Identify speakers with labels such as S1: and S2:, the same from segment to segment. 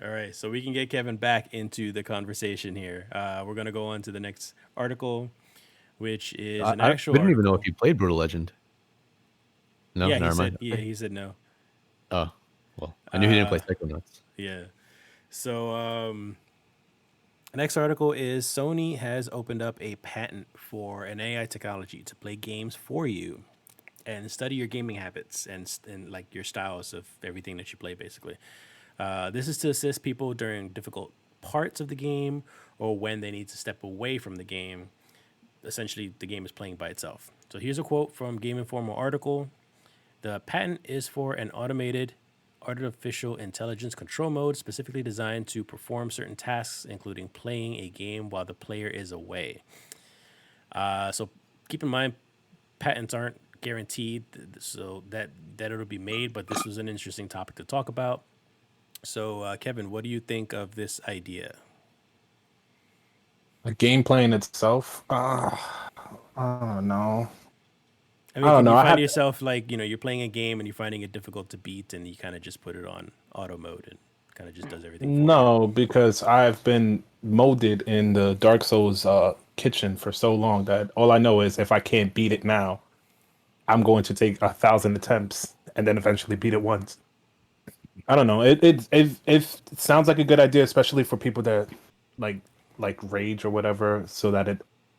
S1: All right, so we can get Kevin back into the conversation here. We're gonna go on to the next article, which is an
S2: We
S1: actual
S2: didn't even know
S1: article.
S2: if you played Brutal Legend. No,
S1: Yeah,
S2: never mind.
S1: yeah,
S2: Okay.
S1: he said no.
S2: Oh, well, I knew he didn't play
S1: Uh,
S2: Psychonauts.
S1: yeah. So the next article is Sony has opened up a patent for an AI technology to play games for you and study your gaming habits and like your styles of everything that you play, basically. This is to assist people during difficult parts of the game or when they need to step away from the game. Essentially, the game is playing by itself. So here's a quote from Game Informer article. The patent is for an automated artificial intelligence control mode specifically designed to perform certain tasks, including playing a game while the player is away. So keep in mind, patents aren't guaranteed, so that it'll be made. But this was an interesting topic to talk about. So, Kevin, what do you think of this idea?
S3: The gameplay in itself, I don't know.
S1: I
S3: I
S1: mean,
S3: don't
S1: can
S3: know.
S1: you
S3: I
S1: find
S3: have
S1: yourself like you're playing a game and you're finding it difficult to beat, and you kind of just put it on auto mode and kind of just does everything for you?
S3: no because I've been molded in the Dark Souls kitchen for so long that all I know is if I can't beat it now, I'm going to take 1,000 attempts and then eventually beat it once. I don't know. It sounds like a good idea, especially for people that like like rage or whatever, so that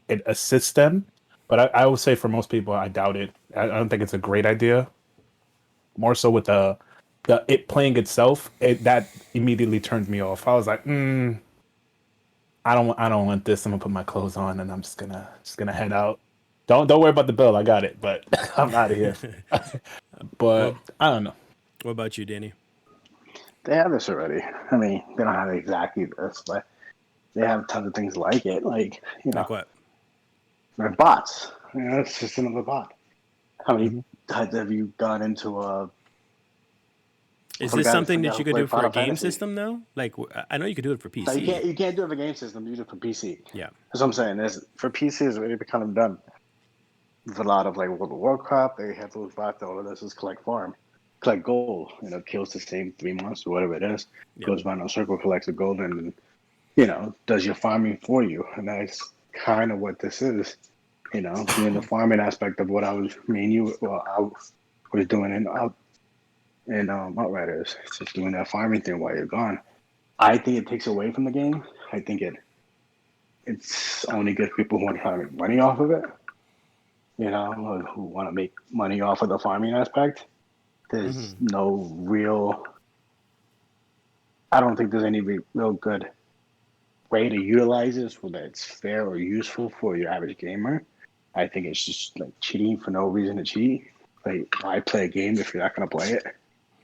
S3: it assists them. But I would say for most people, I doubt it. I don't think it's a great idea. More so with the it playing itself, that immediately turned me off. I was like, I don't want this. I'm gonna put my clothes on and I'm just gonna head out. Don't worry about the bill. I got it, but I'm out of here.
S1: Well,
S3: But I don't know.
S1: what about you, Danny?
S4: They have this already. I mean, they don't have exactly this, but they have tons of things like it. Like,
S1: Like what?
S4: they're bots. It's just another bot. How many
S3: Mhm.
S4: times have you gone into
S1: Is
S4: for the
S1: this
S4: guy that's
S1: something
S4: forgot
S1: that
S4: who
S1: you could do
S4: played
S1: for a
S4: Final
S1: game
S4: Fantasy?
S1: system though? Like I know you could do it for
S4: No,
S1: PC.
S4: you can't do it for game system. You do it for PC.
S1: Yeah.
S4: That's what I'm saying. Is for PC is already kind of done. With a lot of like World of Warcraft, they have those bots. All of this is collect farm, collect gold. Kills the same 3 months or whatever it is.
S1: Yep.
S4: Goes around in a circle, collects the gold, and does your farming for you. And that's kind of what this is. Doing the farming aspect of what I was, me and you, well, I was doing in Outriders. It's just doing that farming thing while you're gone. I think it takes away from the game. I think it's only good for people who want to try to make money off of it. Or who want to make money off of the farming aspect. There's
S1: Hmm.
S4: no real. I don't think there's any real good way to utilize this, whether it's fair or useful for your average gamer. I think it's just like cheating for no reason to cheat. Like, why play a game if you're not going to play it?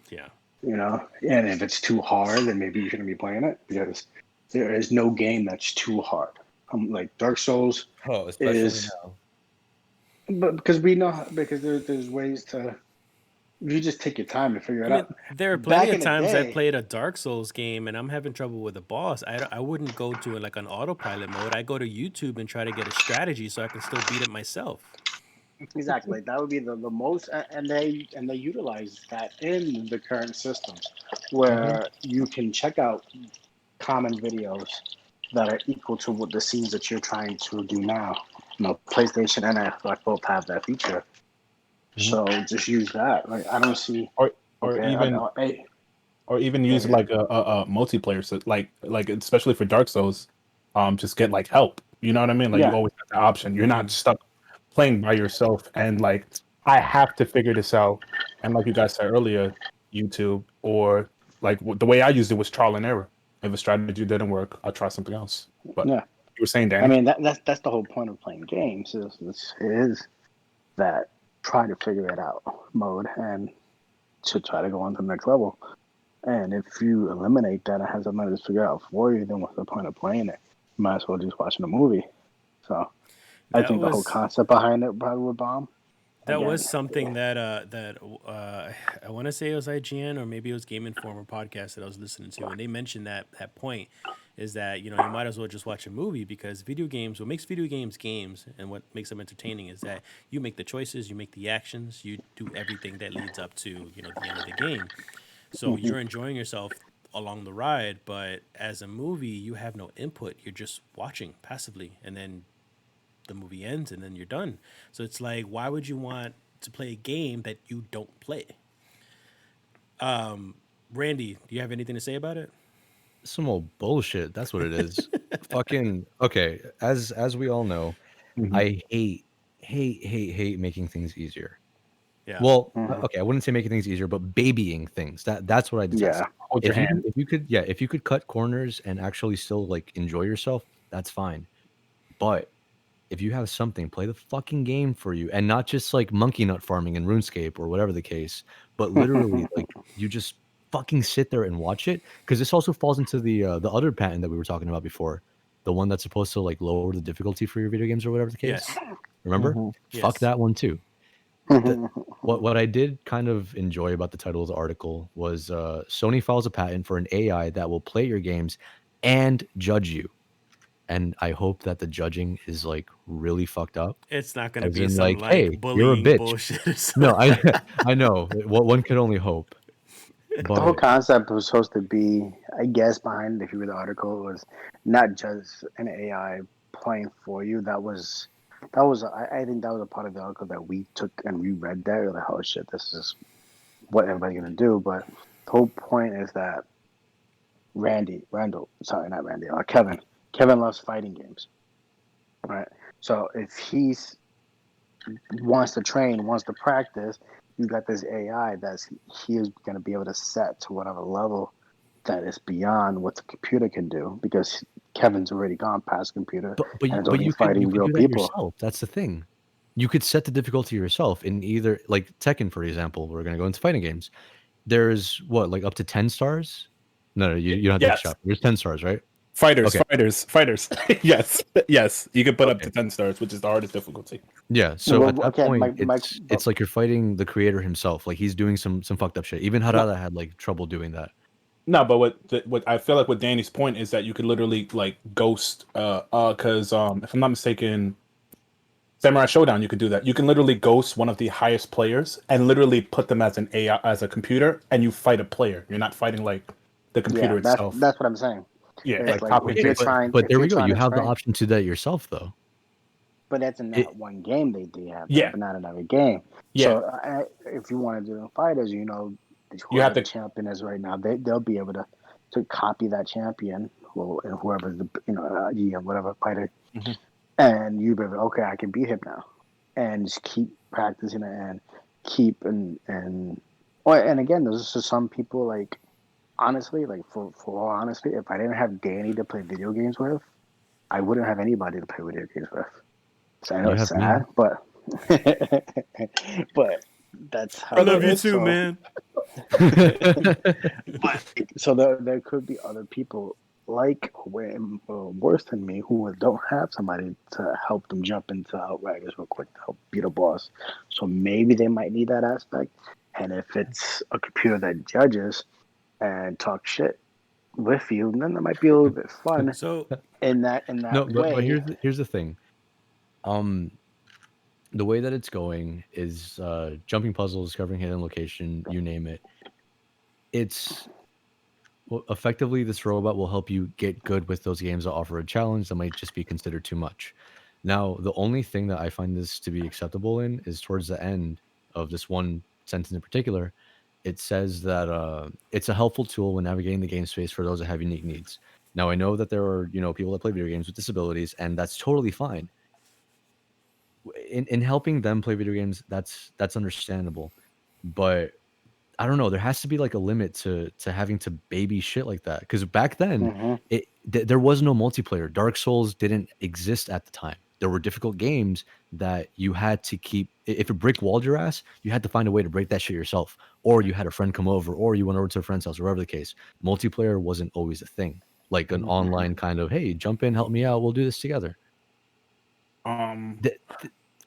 S1: Yeah.
S4: And if it's too hard, then maybe you shouldn't be playing it because there is no game that's too hard. Like Dark Souls
S2: Oh, especially
S4: is,
S2: now.
S4: but because we know because there's ways to. If you just take your time to figure
S1: I
S4: it
S1: mean,
S4: out.
S1: there are plenty
S4: Back
S1: of
S4: in the
S1: times I
S4: day,
S1: played a Dark Souls game and I'm having trouble with a boss. I wouldn't go to like an autopilot mode. I go to YouTube and try to get a strategy so I can still beat it myself.
S4: exactly. That would be the most, and they utilize that in the current systems,
S3: Mhm.
S4: where you can check out common videos that are equal to what the scenes that you're trying to do now. PlayStation and Xbox both have that feature,
S3: Mhm.
S4: so just use that. Like, I don't see.
S3: Or or
S4: Okay,
S3: even
S4: hey,
S3: or even
S4: go
S3: use
S4: ahead.
S3: like a multiplayer, so like especially for Dark Souls, just get like help. You know what I mean? Like you
S4: Yeah,
S3: always have the option. You're not
S1: Hmm.
S3: stuck playing by yourself and like I have to figure this out. And like you guys said earlier, YouTube or like the way I used it was trial and error. If a strategy didn't work, I'll try something else. But
S4: yeah.
S3: you were saying,
S4: I
S3: Danny?
S4: mean, that's the whole point of playing games is that try to figure it out mode and to try to go on to the next level. And if you eliminate that and have somebody to figure out for you, then what's the point of playing it? You might as well just watching a movie. So I
S1: That
S4: think the whole
S1: was
S4: concept behind it probably would bomb.
S1: that was
S4: Again,
S1: something that I want to say it was IGN or maybe it was Game Informer podcast that I was listening to, and they mentioned that point is that you might as well just watch a movie because video games. What makes video games games and what makes them entertaining is that you make the choices, you make the actions, you do everything that leads up to the end of the game. So
S4: hmm
S1: you're enjoying yourself along the ride, but as a movie, you have no input. You're just watching passively, and then the movie ends, and then you're done. So it's like, why would you want to play a game that you don't play? Randy, do you have anything to say about it?
S2: Some old bullshit. That's what it is. Fucking okay. As we all know,
S3: Mhm.
S2: I hate making things easier.
S1: Yeah.
S2: Well,
S4: Mhm.
S2: okay, I wouldn't say making things easier, but babying things. That's what I detest.
S4: Yeah.
S3: Hold your hand.
S2: If you could cut corners and actually still like enjoy yourself, that's fine. But if you have something, play the fucking game for you, and not just like monkey nut farming in RuneScape or whatever the case, but literally like you just fucking sit there and watch it. Because this also falls into the other patent that we were talking about before, the one that's supposed to like lower the difficulty for your video games or whatever the case.
S1: Yes.
S2: Remember?
S3: Mhm.
S2: Fuck
S1: Yes.
S2: that one too. The,
S4: Mhm.
S2: what I did kind of enjoy about the title of the article was Sony files a patent for an AI that will play your games and judge you. And I hope that the judging is like really fucked up,
S1: It's not going to
S2: as
S1: be
S2: in
S1: some
S2: like,
S1: like
S2: hey, you're a
S1: bullying
S2: bitch.
S1: bullshit or something.
S2: No, I I know what one could only hope,
S4: The whole
S2: but
S4: concept was supposed to be, I guess, behind, if you read the article, was not just an AI playing for you. I think that was a part of the article that we took and we read there. We're like, oh shit, this is what everybody's gonna do. But the whole point is that Kevin loves fighting games, right? So if he's wants to train, wants to practice, you got this AI he is going to be able to set to whatever level that is beyond what the computer can do, because Kevin's already gone past computer and is
S2: but
S4: only
S2: you
S4: fighting
S2: could
S4: real
S2: do that
S4: people.
S2: yourself. That's the thing. You could set the difficulty yourself in either like Tekken, for example. We're gonna go into fighting games. There's what, like up to 10 stars? No, you don't have to take a
S3: Yes.
S2: shot. There's 10 stars, right?
S3: Fighters,
S2: Okay.
S3: fighters. Yes, yes. You can put up
S2: Okay.
S3: to 10 stars, which is the hardest difficulty.
S2: Yeah. So at
S4: Well,
S2: that
S4: okay,
S2: point,
S4: Mike,
S2: it's like you're fighting the creator himself. Like he's doing some fucked up shit. Even
S3: No,
S2: Harada had like trouble doing that.
S3: no, but what I feel like with Danny's point is that you could literally like ghost, because if I'm not mistaken, Samurai Showdown, you could do that. You can literally ghost one of the highest players and literally put them as an AI, as a computer, and you fight a player. You're not fighting like the
S4: yeah,
S3: computer
S4: that's
S3: itself.
S4: that's what I'm saying.
S3: Yeah,
S4: It's
S3: like
S4: like
S3: copy and
S4: if you're
S3: paste.
S2: Okay,
S4: trying
S2: but
S4: if
S2: there
S4: you're
S2: we go.
S4: trying
S2: You
S4: to
S2: have the
S4: train,
S2: option to do that yourself, though.
S4: but that's in
S2: It,
S4: that one game they have that,
S3: Yeah,
S4: but not in every game.
S3: yeah.
S4: So if you want to do the fighters,
S3: You have
S4: whoever the
S3: to.
S4: champion is right now, they'll be able to copy that champion, and whoever's the whatever fighter,
S3: Mhm.
S4: and you be able, okay, I can beat him now, and just keep practicing it and keep and again, there's just some people, like, honestly, like, for all honesty, if I didn't have Danny to play video games with, I wouldn't have anybody to play video games with. So I know
S2: you
S4: it's
S2: have me.
S4: sad, but but that's
S1: I
S4: how it
S1: love you
S4: is.
S1: too,
S4: So,
S1: man.
S4: so there could be other people like way worse than me who don't have somebody to help them jump into Outriders real quick to help beat a boss. So maybe they might need that aspect. And if it's a computer that judges and talks shit with you, then that might be a little bit fun
S1: So
S4: in
S2: No,
S4: that
S2: but
S4: way.
S2: here's the thing. Um, the way that it's going is jumping puzzles, discovering hidden location, you name it. It's well, effectively this robot will help you get good with those games that offer a challenge that might just be considered too much. Now, the only thing that I find this to be acceptable in is towards the end of this one sentence in particular. It says that it's a helpful tool when navigating the game space for those that have unique needs. Now, I know that there are people that play video games with disabilities, and that's totally fine. In helping them play video games, that's understandable, but I don't know. There has to be like a limit to having to baby shit like that. Because back then,
S4: Hmm.
S2: there was no multiplayer. Dark Souls didn't exist at the time. There were difficult games that you had to keep. If a brick walled your ass, you had to find a way to break that shit yourself, or you had a friend come over, or you went over to a friend's house, or whatever the case. Multiplayer wasn't always a thing. Like an online kind of, hey, jump in, help me out, we'll do this together.
S3: Um.
S2: The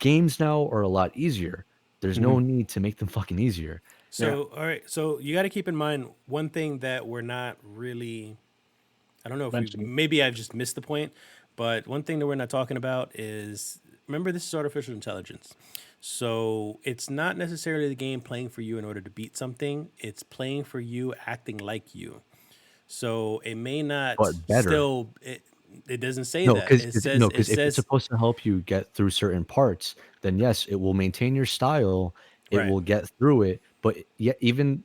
S2: games now are a lot easier. There's no
S3: Mhm.
S2: need to make them fucking easier.
S3: Yeah.
S1: all right. So you got to keep in mind one thing that we're not really. I don't know if we
S3: Mentioning.
S1: maybe I've just missed the point, but one thing that we're not talking about is, remember, this is artificial intelligence. So it's not necessarily the game playing for you in order to beat something. It's playing for you, acting like you. So it may not
S2: But better.
S1: still. It doesn't say
S2: No,
S1: that.
S2: because
S1: It says
S2: if it's supposed to help you get through certain parts, then yes, it will maintain your style. It
S1: right.
S2: will get through it. But yet, even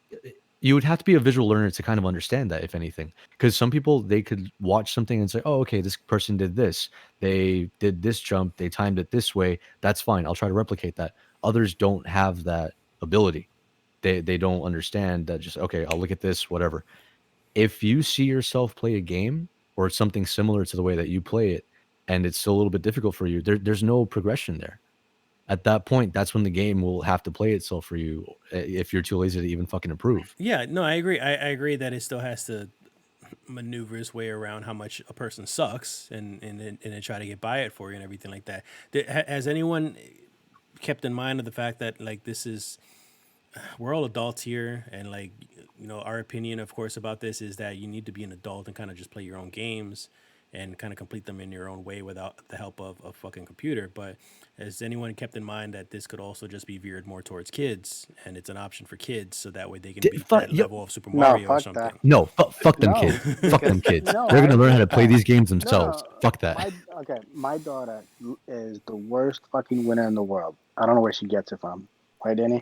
S2: you would have to be a visual learner to kind of understand that, if anything. Because some people, they could watch something and say, "Oh, okay, this person did this. They did this jump. They timed it this way. That's fine. I'll try to replicate that." Others don't have that ability. They don't understand that. Just okay, I'll look at this, whatever. If you see yourself play a game or something similar to the way that you play it, and it's still a little bit difficult for you, there's no progression there. At that point, that's when the game will have to play itself for you if you're too lazy to even fucking improve.
S1: Yeah, no, I agree. I agree that it still has to maneuver its way around how much a person sucks and then try to get by it for you and everything like that. Has anyone kept in mind of the fact that like this is we're all adults here, and like our opinion of course about this is that you need to be an adult and kind of just play your own games and kind of complete them in your own way without the help of a fucking computer. But has anyone kept in mind that this could also just be veered more towards kids, and it's an option for kids so that way they can beat that level of Super Mario or
S4: fuck
S1: something?
S4: that.
S2: No, fuck them
S4: No,
S2: kids. Fuck them kids.
S4: no,
S2: They're
S4: I
S2: gonna learn how to
S4: agree
S2: play
S4: with
S2: these games
S4: that.
S2: themselves. Fuck that.
S4: My daughter is the worst fucking winner in the world. I don't know where she gets it from. Right, Danny?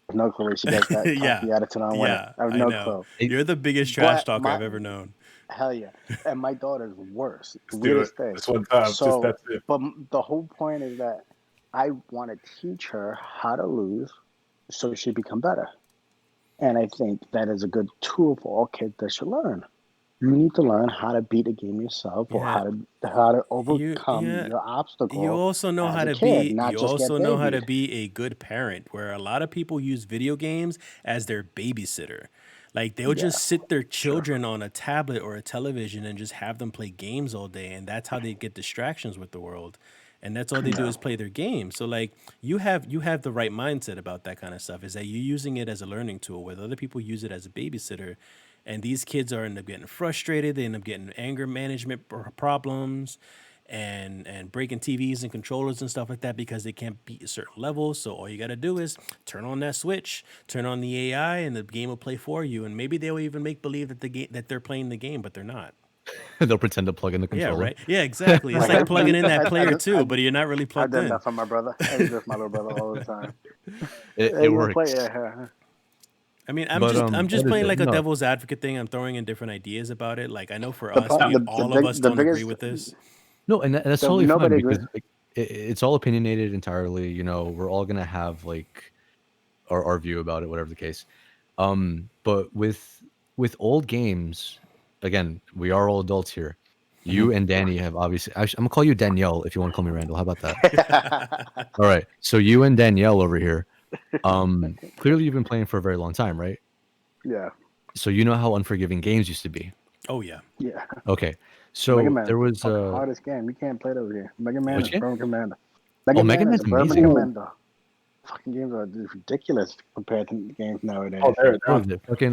S4: I have no clue where she gets that
S1: Yeah.
S4: cocky attitude on winning.
S1: Yeah,
S4: I have
S1: I
S4: no
S1: know.
S4: clue.
S1: You're the biggest trash
S4: But
S1: talker I've ever known.
S4: Hell yeah. And my daughter's worse. The
S3: Let's do
S4: weirdest
S3: it.
S4: thing.
S3: This one time.
S4: So,
S3: That's it.
S4: but the whole point is that I want to teach her how to lose so she become better. And I think that is a good tool for all kids that should learn. You need to learn how to beat a game yourself, or
S1: Yeah.
S4: how to overcome your obstacle.
S1: You also know
S4: as
S1: how
S4: a
S1: to
S4: kid,
S1: be.
S4: not
S1: You
S4: just get
S1: also know how to
S4: babied.
S1: be a good parent. Where a lot of people use video games as their babysitter. Like they'll just sit their children on a tablet or a television and just have them play games all day, and that's how they get distractions with the world. And that's all they do is play their game. So like you have the right mindset about that kind of stuff. Is that you're using it as a learning tool, where other people use it as a babysitter, and these kids end up getting frustrated. They end up getting anger management problems, and breaking TVs and controllers and stuff like that because they can't beat a certain level. So all you got to do is turn on that switch, turn on the AI, and the game will play for you. And maybe they'll even make believe that they're playing the game, but they're not.
S2: They'll pretend to plug in the
S1: Yeah,
S2: controller.
S1: right. Yeah, exactly. It's like plugging in that player too, but you're not really
S4: I
S1: plugged
S4: did
S1: in.
S4: that for my brother. I did this for my little brother all the time.
S2: It works.
S1: I mean, I'm
S2: But,
S1: just
S2: what is
S1: playing
S2: it?
S1: like a
S2: No.
S1: devil's advocate thing. I'm throwing in different ideas about it. Like I know for
S4: The
S1: us,
S4: pro- the- the
S1: all
S4: big-
S1: of us
S4: the
S1: don't agree
S4: biggest-
S1: with this.
S2: No, and that's
S4: So
S2: totally fine
S4: nobody
S2: because
S4: agrees.
S2: like, it's all opinionated entirely. We're all gonna have like our view about it, whatever the case. But with old games, again, we are all adults here. You and Danny have obviously. I'm gonna call you Danielle if you want to call me Randall. How about that? All right. So you and Danielle over here. Clearly you've been playing for a very long time, right?
S4: Yeah.
S2: So you know how unforgiving games used to be.
S1: Oh yeah.
S4: Yeah.
S2: Okay. So
S4: Mega Man,
S2: there was
S4: fucking hardest game. You can't play it over here. Mega Man
S2: Which
S4: is
S2: game?
S4: Burn Commander.
S2: Mega
S4: Man
S2: Man's
S4: is Burn
S2: amazing.
S4: Commander. Fucking games are ridiculous compared to games nowadays.
S3: Oh, there.
S2: Bro,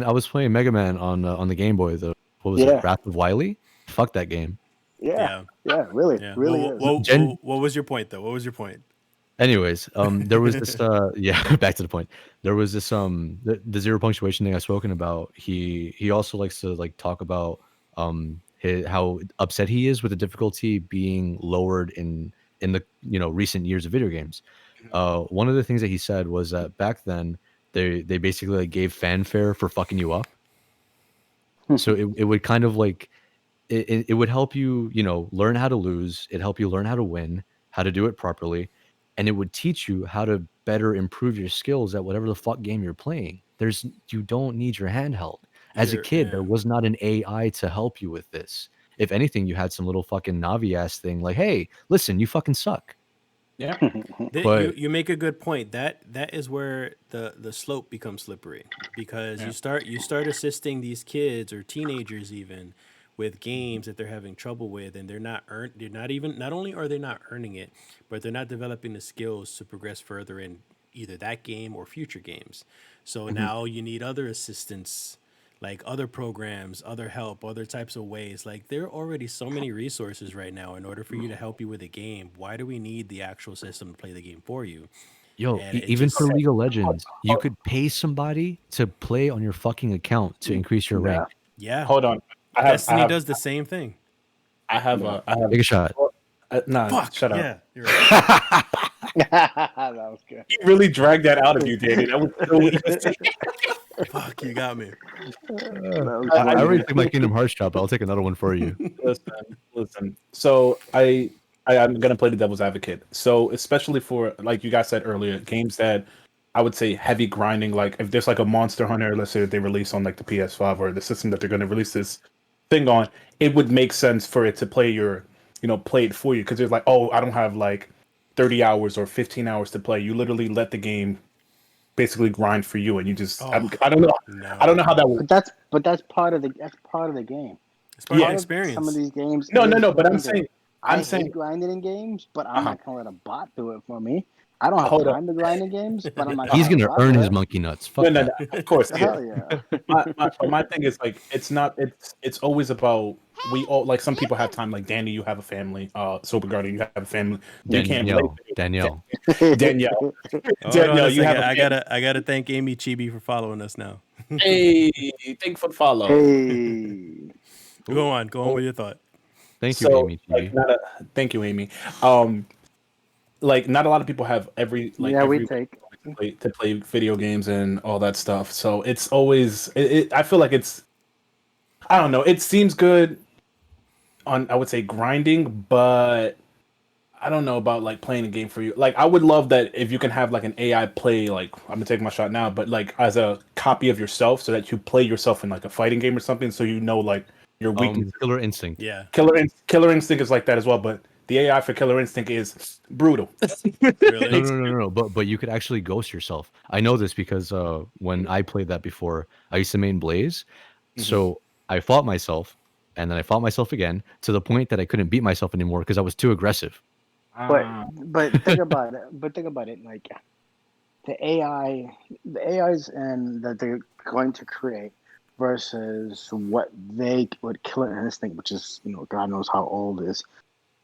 S2: I was playing Mega Man on the Game Boy. What was it? Wrath of Wily? Fuck that game.
S4: Yeah. Really.
S1: Yeah.
S4: Really
S1: What,
S4: is.
S1: what was your point though? What was your point?
S2: Anyways, there was this back to the point. There was this the zero punctuation thing I've spoken about. He also likes to like talk about how upset he is with the difficulty being lowered in the recent years of video games. One of the things that he said was that back then they basically like gave fanfare for fucking you up. So it would kind of like it would help you learn how to lose. It'd help you learn how to win, how to do it properly. And it would teach you how to better improve your skills at whatever the fuck game you're playing. You don't need your handheld. As a kid, there was not an AI to help you with this. If anything, you had some little fucking Navi ass thing like, hey, listen, you fucking suck.
S3: Yeah.
S2: But
S1: you make a good point. That is where the slope becomes slippery, because you start assisting these kids or teenagers even with games that they're having trouble with, and not only are they not earning it, but they're not developing the skills to progress further in either that game or future games. So now you need other assistance, like other programs, other help, other types of ways. Like there are already so many resources right now in order for you to help you with a game. Why do we need the actual system to play the game for you?
S2: Yo,
S1: And it
S2: even
S1: just-
S2: for League of Legends, you could pay somebody to play on your fucking account to increase your rank.
S1: Yeah.
S3: Hold on.
S1: Destiny does the same thing.
S3: I have
S2: Take a shot.
S3: Nah,
S1: Fuck.
S3: shut up.
S1: Yeah, you're right.
S4: That was good.
S3: He really dragged that out of you, Danny. That was so easy.
S1: Fuck, you got me.
S2: I already took my Kingdom Hearts shot, but I'll take another one for you.
S3: Listen. So I'm gonna play the devil's advocate. So especially for, like you guys said earlier, games that I would say heavy grinding. Like if there's like a Monster Hunter, let's say that they release on like the PS5 or the system that they're gonna release this thing on, it would make sense for it to play play it for you, because it's like, oh, I don't have like 30 hours or 15 hours to play. You literally let the game basically grind for you, and you just I don't know.
S1: No.
S3: I don't know how that works.
S4: But that's part of the game.
S1: It's part of
S3: Yeah.
S1: the experience.
S4: Some of these games.
S3: No.
S4: is
S3: But I'm
S4: grinding.
S3: saying
S4: I hate grinding in games, but I'm not gonna let a bot do it for me. I don't have
S3: Hold
S4: time to grind in games, but I'm not.
S2: He's
S4: gonna
S2: gonna
S4: let a bot
S2: earn
S4: do
S2: his
S4: it.
S2: monkey nuts. Fuck
S3: No,
S2: that.
S3: of course. Yeah.
S4: Hell yeah.
S3: My thing is like it's always about, we all, like, some people have time, like Danny, you have a family, Sober Guardian, you have a family. We can't play.
S2: Danielle.
S3: Danielle.
S1: Hold on a
S3: Danielle, you
S1: second.
S3: have
S1: I gotta thank Amy Chibi for following us now.
S3: Hey, thank for the follow.
S4: Hey.
S1: Go on with your thought.
S2: Thank you,
S3: So,
S2: Amy.
S3: like, thank you, Amy. Like, not a lot of people have every to play video games and all that stuff. So it's always I feel like it's, I don't know. It seems good on, I would say, grinding, but I don't know about like playing a game for you. Like, I would love that if you can have like an AI play, like, I'm gonna take my shot now, but like as a copy of yourself, so that you play yourself in like a fighting game or something, so you know like your weakness.
S2: Killer Instinct.
S1: Yeah.
S3: Killer Instinct is like that as well, but the AI for Killer Instinct is brutal.
S1: Really?
S2: No. But you could actually ghost yourself. I know this because when I played that before, I used to main Blaze. So I fought myself, and then I fought myself again, to the point that I couldn't beat myself anymore because I was too aggressive.
S4: But think about it. Like the AIs and that they're going to create versus what Killer Instinct, which is, God knows how old is,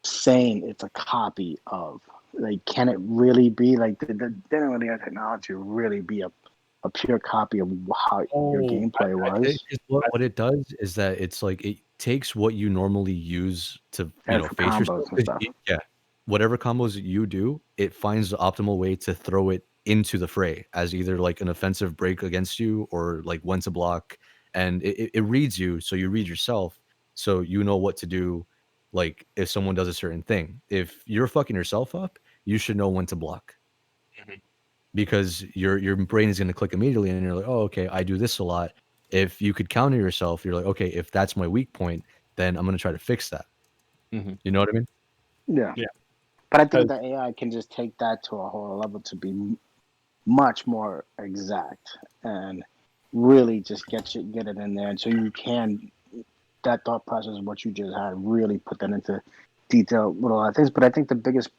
S4: saying it's a copy of. Like, can it really be like the linear technology really be a pure copy of how your gameplay was?
S2: What it does is that it's like it takes what you normally use to face yourself.
S4: And stuff.
S2: Yeah, whatever combos you do, it finds the optimal way to throw it into the fray as either like an offensive break against you or like when to block, and it reads you, so you read yourself, so you know what to do. Like if someone does a certain thing, if you're fucking yourself up, you should know when to block. Because your brain is going to click immediately, and you're like, oh, okay, I do this a lot. If you could counter yourself, you're like, okay, if that's my weak point, then I'm going to try to fix that. You know what I mean?
S4: Yeah. But I think the AI can just take that to a whole level to be much more exact and really just get it in there, and so you can, that thought process, what you just had, really put that into detail with a lot of things. But I think the biggest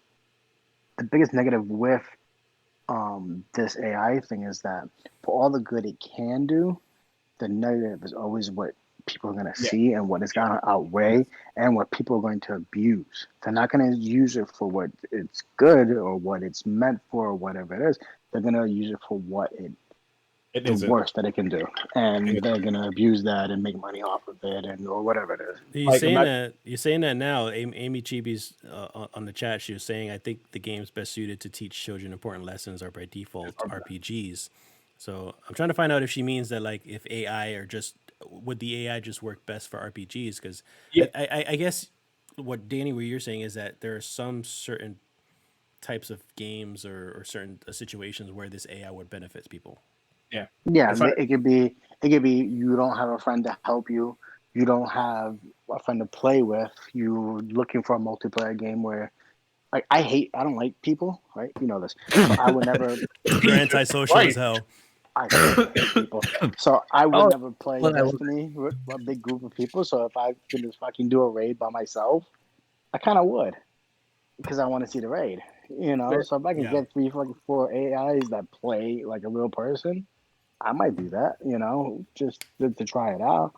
S4: negative with this AI thing is that for all the good it can do, the negative is always what people are going to see and what it's going to outweigh and what people are going to abuse. They're not going to use it for what it's good or what it's meant for or whatever it is. They're going to use it for what the worst that it can do, and they're going to abuse that and make money off of it, and or whatever it is.
S1: You're saying that now. Amy Chibi's on the chat. She was saying, I think the games best suited to teach children important lessons are by default RPGs. So I'm trying to find out if she means that, like, if AI or just would the AI just work best for RPGs? Because I guess what Danny, what you're saying is that there are some certain types of games or certain situations where this AI would benefit people.
S4: Yeah, it could be you don't have a friend to help you, you don't have a friend to play with, you're looking for a multiplayer game where, like, I don't like people, right? You know this. So I would never.
S1: You're antisocial as hell.
S4: I hate people. So I would never play Destiny with a big group of people. So if I could just fucking do a raid by myself, I kind of would, because I want to see the raid. So if I can get 4 AIs that play like a real person, I might do that, just to try it out.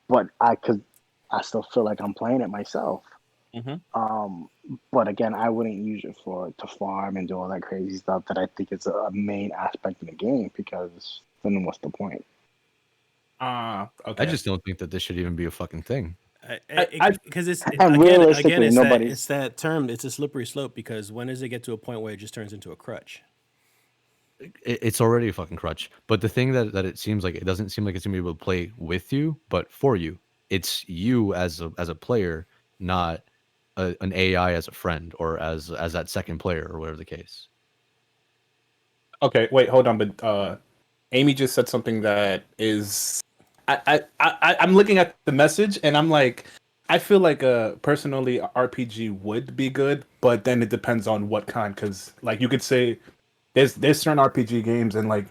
S4: But I still feel like I'm playing it myself. But again, I wouldn't use it to farm and do all that crazy stuff that I think is a main aspect of the game, because then what's the point?
S3: Okay.
S2: I just don't think that this should even be a fucking thing.
S1: Because it's
S4: And
S1: again,
S4: realistically,
S1: it's
S4: nobody's-
S1: it's that term. It's a slippery slope because when does it get to a point where it just turns into a crutch?
S2: It's already a fucking crutch. But the thing that it seems like, it doesn't seem like it's gonna be able to play with you, but for you. It's you as a player, not an AI as a friend or as that second player or whatever the case.
S3: Okay, wait, hold on. But Amy just said something that is, I'm looking at the message and I'm like, I feel like personally a RPG would be good, but then it depends on what kind. Because like you could say, there's certain RPG games, and like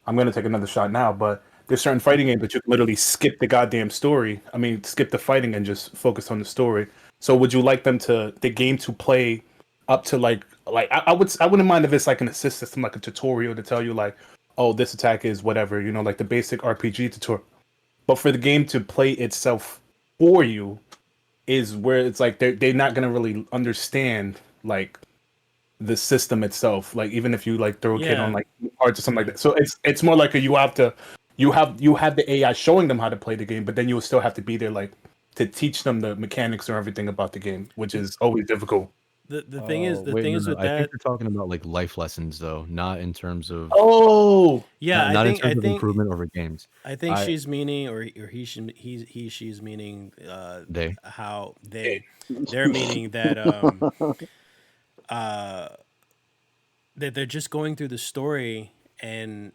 S3: I'm gonna take another shot now, but there's certain fighting games that you can literally skip the goddamn story. I mean, skip the fighting and just focus on the story. So would you like the game to play up to like I wouldn't mind if it's like an assist system, like a tutorial to tell you like, oh, this attack is whatever, like the basic RPG tutorial. But for the game to play itself for you is where it's like they're not gonna really understand like the system itself. Like even if you like throw a kid on like parts or something like that. So it's more like you have the AI showing them how to play the game, but then you'll still have to be there like to teach them the mechanics or everything about the game, which is always difficult.
S1: The thing is with
S2: I
S1: that.
S2: think you're talking about like life lessons though, not in terms of
S1: Yeah,
S2: not
S1: I
S2: in
S1: think
S2: terms of improvement over games.
S1: I think she's meaning, or she's meaning
S2: They.
S1: how they're meaning that that they're just going through the story and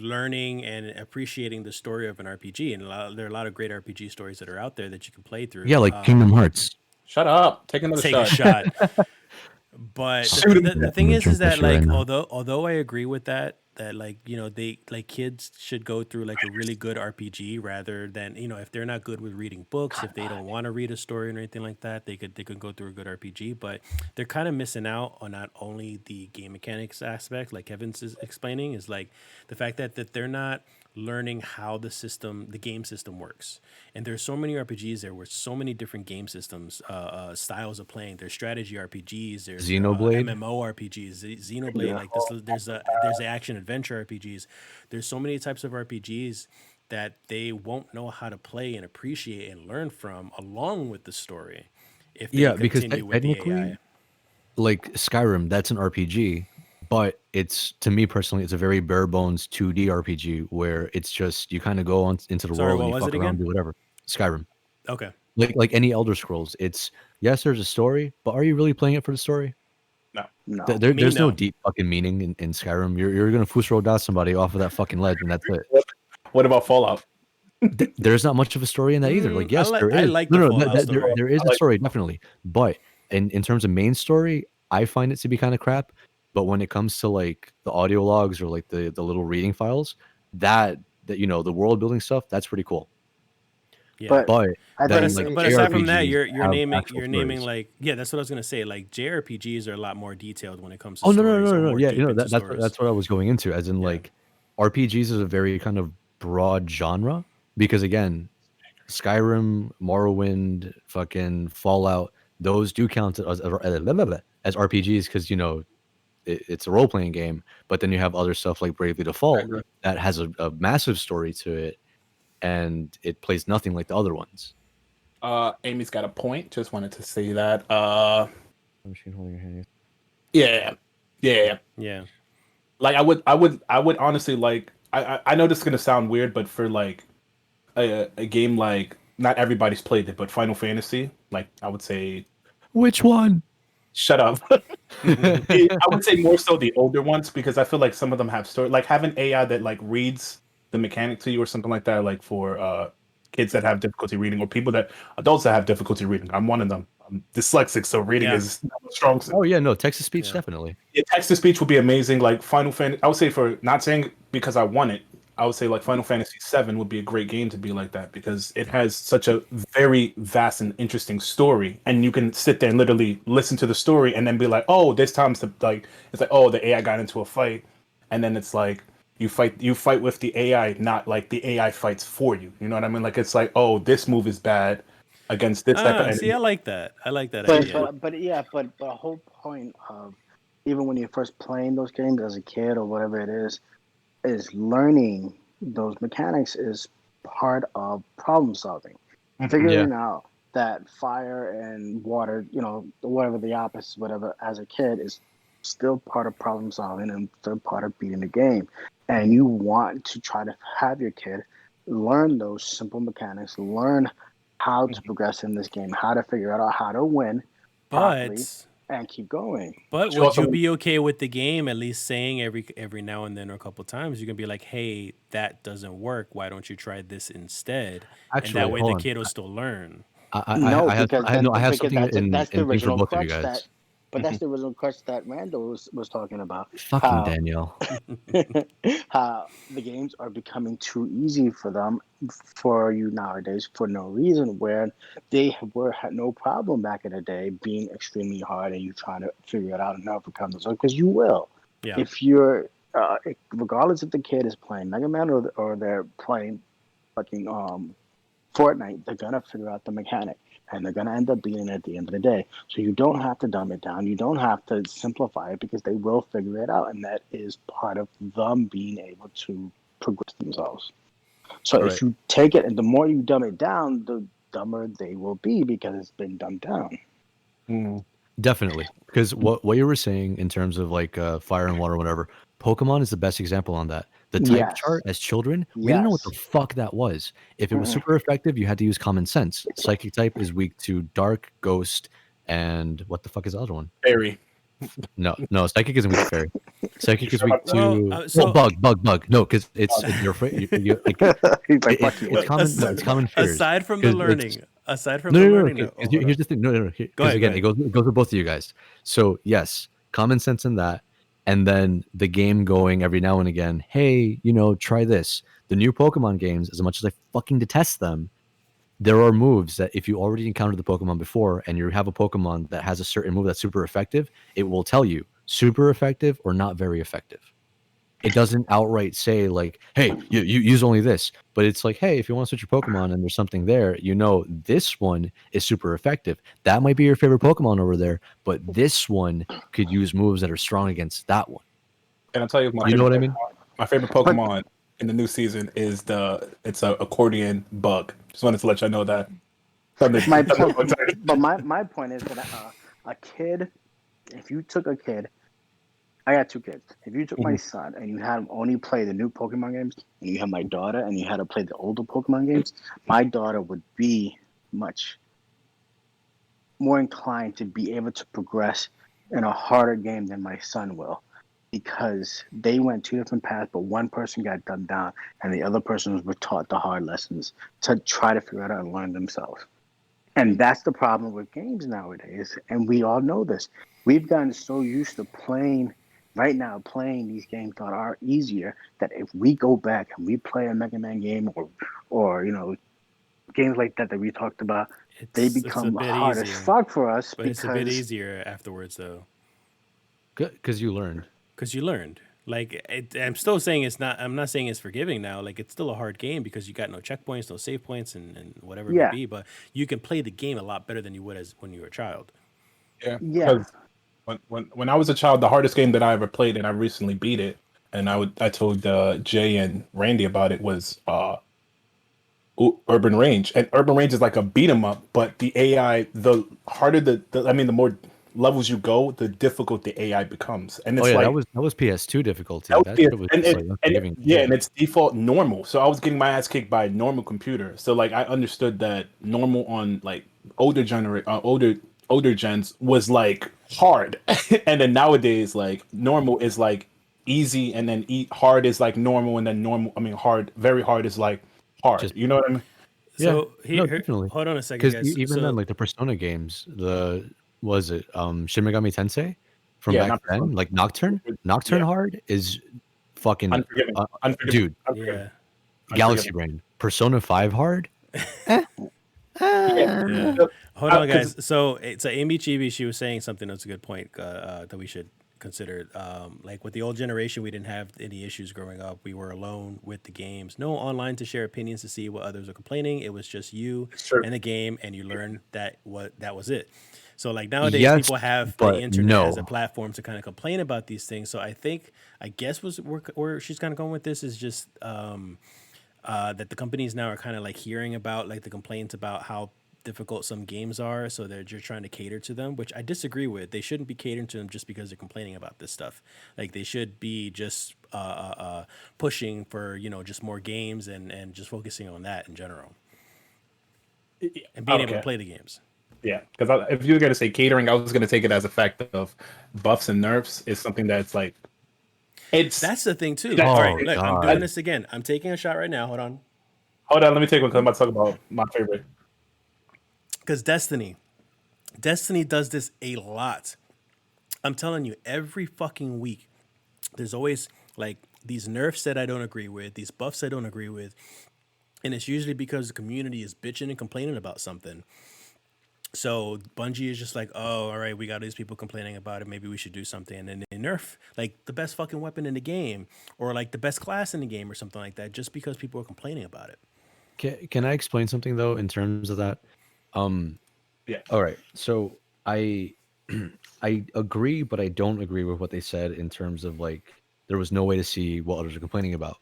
S1: learning and appreciating the story of an RPG. And there are a lot of great RPG stories that are out there that you can play through.
S2: Yeah, like Kingdom Hearts.
S3: Shut up. Take another
S1: Take
S3: shot.
S1: a shot. But the thing is that like although I agree with that like they like kids should go through like a really good RPG rather than if they're not good with reading books, if they don't want to read a story or anything like that, they could go through a good RPG. But they're kind of missing out on not only the game mechanics aspect, like Kevin's is explaining, is like the fact that they're not learning how the game system works. And there's so many RPGs there with so many different game systems, styles of playing. There's strategy RPGs, there's
S2: Xenoblade,
S1: MMO RPGs, Xenoblade, like there's the action adventure RPGs. There's so many types of RPGs that they won't know how to play and appreciate and learn from along with the story if they continue with the AI.
S2: Like Skyrim, that's an RPG. But to me personally, it's a very bare bones 2D RPG where it's just you kind of go into the world and you fuck around, do whatever. Skyrim.
S1: Okay.
S2: Like any Elder Scrolls, it's yes, there's a story, but are you really playing it for the story?
S3: No.
S2: There's no deep fucking meaning in Skyrim. You're gonna fusro dot somebody off of that fucking ledge, and that's it.
S3: What about Fallout?
S2: There's not much of a story in that either. Like yes, there is.
S1: I like the Fallout story.
S2: There is a story definitely, but in terms of main story, I find it to be kind of crap. But when it comes to like the audio logs or like the little reading files, that the world building stuff, that's pretty cool.
S1: Yeah,
S2: but
S1: aside from that, you're naming like that's what I was gonna say. Like JRPGs are a lot more detailed when it comes to
S2: no. Yeah, that's what I was going into. As in like RPGs is a very kind of broad genre because again, Skyrim, Morrowind, fucking Fallout, those do count as RPGs because it's a role-playing game, but then you have other stuff like Bravely Default that has a massive story to it, and it plays nothing like the other ones.
S3: Amy's got a point. Just wanted to say that. Yeah. Like I would honestly like. I know this is gonna sound weird, but for like a game like not everybody's played it, but Final Fantasy, like I would say.
S2: Which one?
S3: Shut up. I would say more so the older ones because I feel like some of them have story. Like having AI that like reads the mechanic to you or something like that. Like for kids that have difficulty reading or adults that have difficulty reading. I'm one of them. I'm dyslexic, so reading is not strong.
S2: Oh yeah, no, text to speech definitely.
S3: Yeah, text to speech would be amazing. Like Final Fantasy, I would say for not saying because I want it. I would say like Final Fantasy VII would be a great game to be like that because it has such a very vast and interesting story, and you can sit there and literally listen to the story and then be like, oh, this time's it's like oh, the AI got into a fight, and then it's like you fight with the AI, not like the AI fights for you. You know what I mean? Like it's like oh, this move is bad against this type of enemy.
S1: See, I like that idea.
S4: But the whole point of even when you're first playing those games as a kid or whatever it is learning those mechanics is part of problem solving.
S2: Yeah.
S4: Figuring out that fire and water, whatever the opposite, whatever, as a kid is still part of problem solving and still part of beating the game. And you want to try to have your kid learn those simple mechanics, learn how to progress in this game, how to figure out how to win properly,
S1: But
S4: and keep going.
S1: but
S3: You
S1: would
S3: also-
S1: you be okay with the game at least saying every now and then or a couple times you can be like, hey, that doesn't work. Why don't you try this instead? And
S2: Actually,
S1: that way the
S2: hold on.
S1: kid will still learn.
S4: No,
S2: I have
S4: because
S2: I know I have
S4: because
S2: something
S4: that's the
S2: in thing for
S4: original
S2: both of you
S4: crutch
S2: guys.
S4: but that's the original crutch that Randall was talking about.
S2: Fucking
S4: How
S2: Danielle.
S4: how the games are becoming too easy for them, for you nowadays, for no reason, where they had no problem back in the day being extremely hard and you trying to figure it out and overcome those, because you will.
S1: Yeah.
S4: If you're regardless if the kid is playing Mega Man or they're playing fucking Fortnite, they're gonna figure out the mechanic and they're gonna end up beating it at the end of the day. So you don't have to dumb it down. You don't have to simplify it, because they will figure it out, and that is part of them being able to progress themselves. So
S2: Right.
S4: if you take it, and the more you dumb it down, the dumber they will be, because it's been dumbed down.
S3: Mm.
S2: Definitely, because what you were saying in terms of like fire and water, whatever. Pokemon is the best example on that. The type
S4: Yes.
S2: chart as children, we didn't know what the
S4: Yes.
S2: fuck that was. If it was super effective, you had to use common sense. Psychic type is weak to dark, ghost, and what the fuck is the other one?
S3: Fairy.
S2: No, psychic isn't weak to fairy. Psychic is weak
S1: Well,
S2: to
S1: so-
S2: bug. No, because you're afraid. Like,
S4: He's like, fuck you.
S2: it's common. No, it's common fears.
S1: Aside from the
S2: 'Cause
S1: learning,
S2: it's-
S1: aside from
S2: No,
S1: the
S2: no, no.
S1: learning,
S2: Okay,
S1: no. Oh,
S2: here's the thing. No.
S1: Go
S2: Because
S1: ahead,
S2: again,
S1: go
S2: it goes with both of you guys. So yes, common sense in that, and then the game going every now and again. Hey, try this. The new Pokemon games, as much as I fucking detest them, there are moves that if you already encountered the Pokemon before and you have a Pokemon that has a certain move that's super effective, it will tell you super effective or not very effective. It doesn't outright say like, hey, you use only this, but it's like, hey, if you want to switch your Pokemon and there's something there, this one is super effective. That might be your favorite Pokemon over there, but this one could use moves that are strong against that one.
S3: And I'll tell you,
S2: You know what I mean?
S3: My favorite Pokemon in the new season is it's a accordion bug. Just wanted to let you know that.
S4: My point, but my point is that a kid, if you took a kid, I got two kids. If you took my son and you had him only play the new Pokemon games, and you had my daughter and you had to play the older Pokemon games, my daughter would be much more inclined to be able to progress in a harder game than my son will, because they went two different paths, but one person got dumbed down and the other person was taught the hard lessons to try to figure it out and learn themselves. And that's the problem with games nowadays. And we all know this. We've gotten so used to playing these games that are easier, that if we go back and we play a Mega Man game or games like that we talked about, they
S1: It's a
S4: become
S1: bit
S4: hard as
S1: easier.
S4: fuck for us,
S1: But it's a bit
S4: because
S1: easier afterwards, though,
S2: Good, because you learned.
S1: because you learned. Like, I'm still saying it's not. I'm not saying it's forgiving now. Like, it's still a hard game because you got no checkpoints, no save points, and whatever it
S4: Yeah.
S1: may be. But you can play the game a lot better than you would as when you were a child.
S3: Yeah.
S4: Yeah.
S3: Because when I was a child, the hardest game that I ever played, and I recently beat it, and I told Jay and Randy about it, was Urban Range. And Urban Range is like a beat 'em up, but the AI, the harder the more levels you go, the difficult the AI becomes. And it's
S2: Oh yeah,
S3: like
S2: that was PS2 difficulty.
S3: that
S2: That
S3: was
S2: shit was
S3: and,
S2: just,
S3: and,
S2: like,
S3: and
S2: unforgiving.
S3: yeah, and it's default normal. So I was getting my ass kicked by a normal computer. So like I understood that normal on like older gens was like hard, and then nowadays like normal is like easy, and then hard is like normal, and then hard, very hard is like hard.
S2: Just-
S3: You know what I mean?
S2: Yeah,
S1: So
S2: no, definitely.
S1: hold on a second,
S2: Because
S1: guys.
S2: even
S1: So-
S2: then, like the Persona games, was it Shin Megami Tensei from
S3: Yeah,
S2: back
S3: not
S2: then,
S3: Persona.
S2: like Nocturne. Nocturne
S3: Yeah.
S2: hard is fucking
S3: Unforgiving.
S2: dude.
S1: yeah,
S2: Galaxy Brain. Persona 5 hard.
S1: yeah. Hold on,
S3: Uh, 'cause-
S1: guys. So it's Amy Chibi. She was saying something that's a good point that we should considered. Like with the old generation, we didn't have any issues growing up. We were alone with the games. No online to share opinions to see what others are complaining. It was just you
S3: Sure.
S1: and the game, and you learned that was it. So like nowadays,
S2: Yes,
S1: people have the
S2: but
S1: internet as a
S2: no.
S1: platform to kind of complain about these things. So I guess where she's kind of going with this is just that the companies now are kind of like hearing about like the complaints about how difficult some games are, so they're just trying to cater to them, which I disagree with. They shouldn't be catering to them just because they're complaining about this stuff. Like they should be just pushing for just more games and just focusing on that in general and being able to play the games.
S3: Yeah, because if you were going to say catering, I was going to take it as a fact of buffs and nerfs is something that's like
S1: That's the thing too.
S3: Oh,
S1: All right, look, I'm
S2: God.
S1: doing this again. I'm taking a shot right now. Hold on.
S3: Let me take one because I'm about to talk about my favorite.
S1: Because Destiny does this a lot. I'm telling you, every fucking week, there's always like these nerfs that I don't agree with, these buffs I don't agree with, and it's usually because the community is bitching and complaining about something. So Bungie is just like, oh, all right, we got these people complaining about it. Maybe we should do something. And then they nerf like the best fucking weapon in the game or like the best class in the game or something like that just because people are complaining about it.
S2: Can I explain something though in terms of that?
S3: Yeah.
S2: All right. So I I agree, but I don't agree with what they said in terms of like there was no way to see what others are complaining about.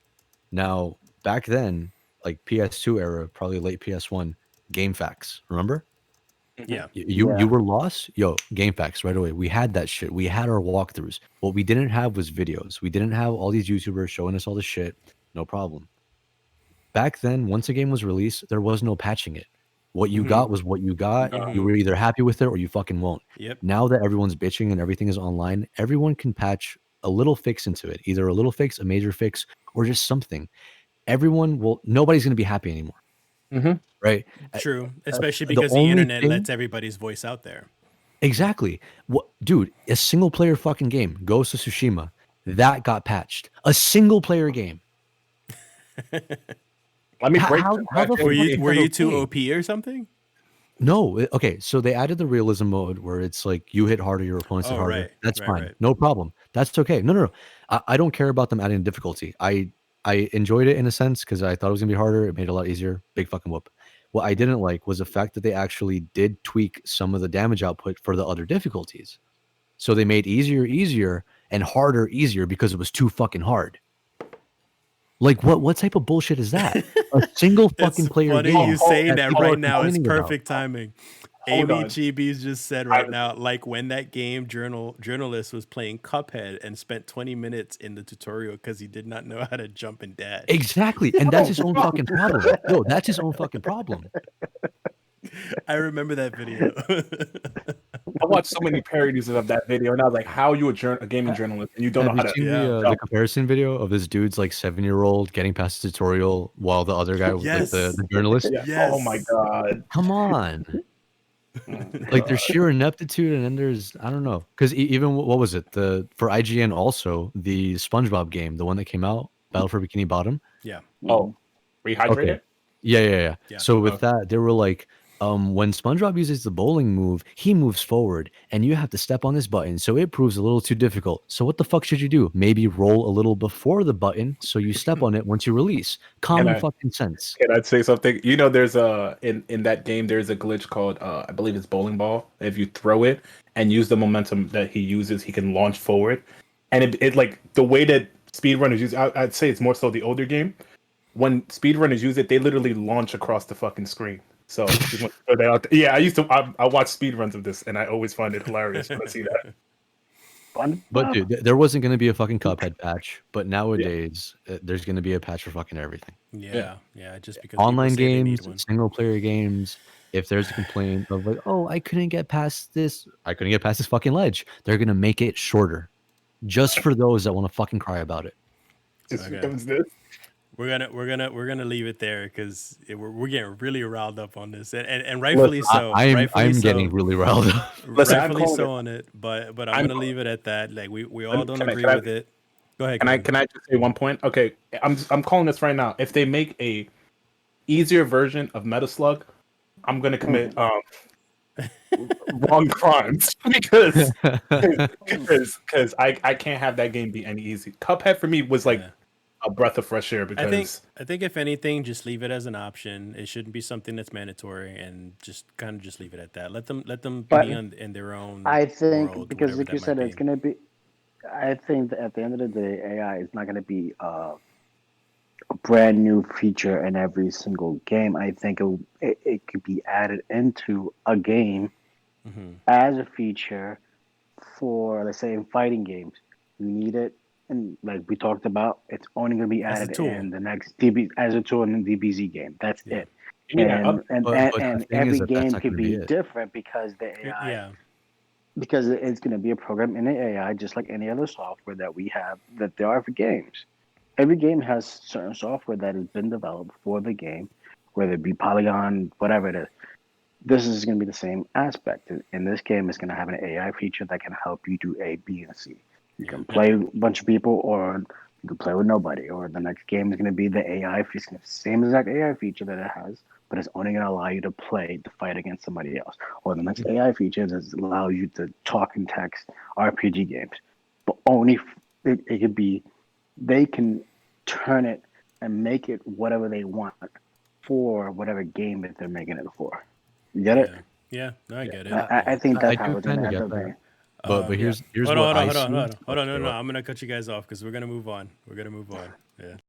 S2: Now, back then, like PS2 era, probably late PS1, game facts, remember?
S1: Yeah.
S2: You were lost? Yo, game facts right away. We had that shit. We had our walkthroughs. What we didn't have was videos. We didn't have all these YouTubers showing us all the shit. No problem. Back then, once a game was released, there was no patching it. What you got was what you got. You were either happy with it or you fucking won't.
S1: Yep.
S2: Now that everyone's bitching and everything is online, everyone can patch a little fix into it. Either a little fix, a major fix, or just something. Nobody's going to be happy anymore. Right?
S1: True. Especially because the internet lets everybody's voice out there.
S2: Exactly. What, dude, a single player fucking game, Ghost of Tsushima, that got patched. A single player game.
S3: Let me break.
S1: Were you too OP or something?
S2: No. Okay. So they added the realism mode where it's like you hit harder, your opponents hit harder.
S1: Right,
S2: That's fine.
S1: right.
S2: No problem. That's okay. No. I don't care about them adding difficulty. I enjoyed it in a sense because I thought it was gonna be harder. It made it a lot easier. Big fucking whoop. What I didn't like was the fact that they actually did tweak some of the damage output for the other difficulties. So they made easier, and harder easier because it was too fucking hard. Like what type of bullshit is that? A single fucking player
S1: funny
S2: game.
S1: you saying that
S2: people are
S1: right now is
S2: complaining about.
S1: perfect timing.
S3: Hold
S1: Amy
S3: on.
S1: Chibi's just said right now, like when that game journalist was playing Cuphead and spent 20 minutes in the tutorial because he did not know how to jump and dash.
S2: Exactly. And that's his own fucking problem. No, that's his own fucking problem.
S1: I remember that video.
S3: I watched so many parodies of that video, and I was like, "How are you a gaming journalist and you don't know how
S2: Have
S3: to?"
S2: you seen the comparison video of this dude's like 7-year-old getting past the tutorial while the other guy was
S1: Yes.
S2: like the journalist?
S3: Yeah.
S1: Yes.
S3: Oh my god!
S2: Come on. Like there's sheer ineptitude, and then there's I don't know, because even what was it for IGN also the SpongeBob game, the one that came out, Battle for Bikini Bottom.
S1: Yeah.
S3: Oh, rehydrate
S2: Okay.
S3: it.
S2: Yeah.
S1: Yeah.
S2: So with that, they were like, when SpongeBob uses the bowling move, he moves forward, and you have to step on this button, so it proves a little too difficult. So what the fuck should you do? Maybe roll a little before the button, so you step on it once you release. Common fucking sense.
S3: Can I say something? You know, there's in that game there's a glitch called I believe it's bowling ball. If you throw it and use the momentum that he uses, he can launch forward. And it like the way that speedrunners use, I'd say it's more so the older game. When speedrunners use it, they literally launch across the fucking screen. So just want to throw that out there. Yeah, I watch speedruns of this, and I always find it hilarious when I see that.
S2: But dude, there wasn't going to be a fucking Cuphead patch, but nowadays there's going to be a patch for fucking everything.
S1: Yeah. Just because
S2: Online
S1: people say they need
S2: games,
S1: one.
S2: single player games. If there's a complaint of like, oh, I couldn't get past this fucking ledge, they're going to make it shorter, just for those that want to fucking cry about it.
S3: Just
S1: Okay.
S3: becomes this.
S1: We're gonna leave it there because we're getting really riled up on this, and rightfully so.
S2: I'm getting really riled up.
S3: Listen, I'm
S1: rightfully
S3: calling
S1: so
S3: it-
S1: on it, but I'm
S3: I'm
S1: gonna leave it at that. Like we all don't
S3: Can I-
S1: agree
S3: can I-
S1: with it. Go ahead.
S3: Can I just say one point? Okay, I'm calling this right now. If they make a easier version of Metal Slug, I'm gonna commit wrong crimes because I can't have that game be any easy. Cuphead for me was like
S1: Yeah.
S3: a breath of fresh air because
S1: I think if anything, just leave it as an option. It shouldn't be something that's mandatory, and just kind of just leave it at that. Let them
S5: But
S1: be in their own
S5: I think
S1: world,
S5: because
S1: whatever
S5: like
S1: that
S5: you
S1: might
S5: said,
S1: be.
S5: it's gonna be. I think that at the end of the day, AI is not gonna be a brand new feature in every single game. I think it could be added into a game
S1: Hmm.
S5: as a feature for, let's say, in fighting games. You need it, and like we talked about, it's only going to be
S1: As a
S5: added
S1: tool.
S5: in the next DB as a tool in the DBZ game. That's
S1: Yeah.
S5: it.
S3: you need that
S5: And
S3: up.
S5: and,
S2: But
S5: and,
S2: the
S5: and
S2: thing is
S5: every
S2: that that's
S5: game
S2: not
S5: could
S2: gonna be
S5: be
S2: it.
S5: different because the AI,
S1: Yeah.
S5: because it's going to be a program in the AI, just like any other software that we have that there are for games. Every game has certain software that has been developed for the game, whether it be Polygon, whatever it is. This is going to be the same aspect. In this game, it's going to have an AI feature that can help you do A, B, and C. You
S1: Yeah.
S5: can play a bunch of people, or you can play with nobody. Or the next game is going to be the AI feature, same exact AI feature that it has, but it's only going to allow you to play the fight against somebody else. Or the next AI feature that allows you to talk and text RPG games, but only it could be. They can turn it and make it whatever they want for whatever game that they're making it for. You get it?
S1: Yeah. Yeah. No, I get it.
S5: I
S1: Yeah.
S5: think
S2: I
S5: that's how
S2: do
S5: it's going
S2: kind
S5: to
S2: of
S5: end
S2: get
S5: up
S2: that.
S5: being.
S2: But
S1: Yeah.
S2: here's
S1: Hold
S2: what
S1: on,
S2: I
S1: hold on,
S2: see.
S1: hold on, hold on. No,
S2: Okay,
S1: no,
S2: what?
S1: I'm gonna cut you guys off because we're gonna move on. We're gonna move on. Yeah.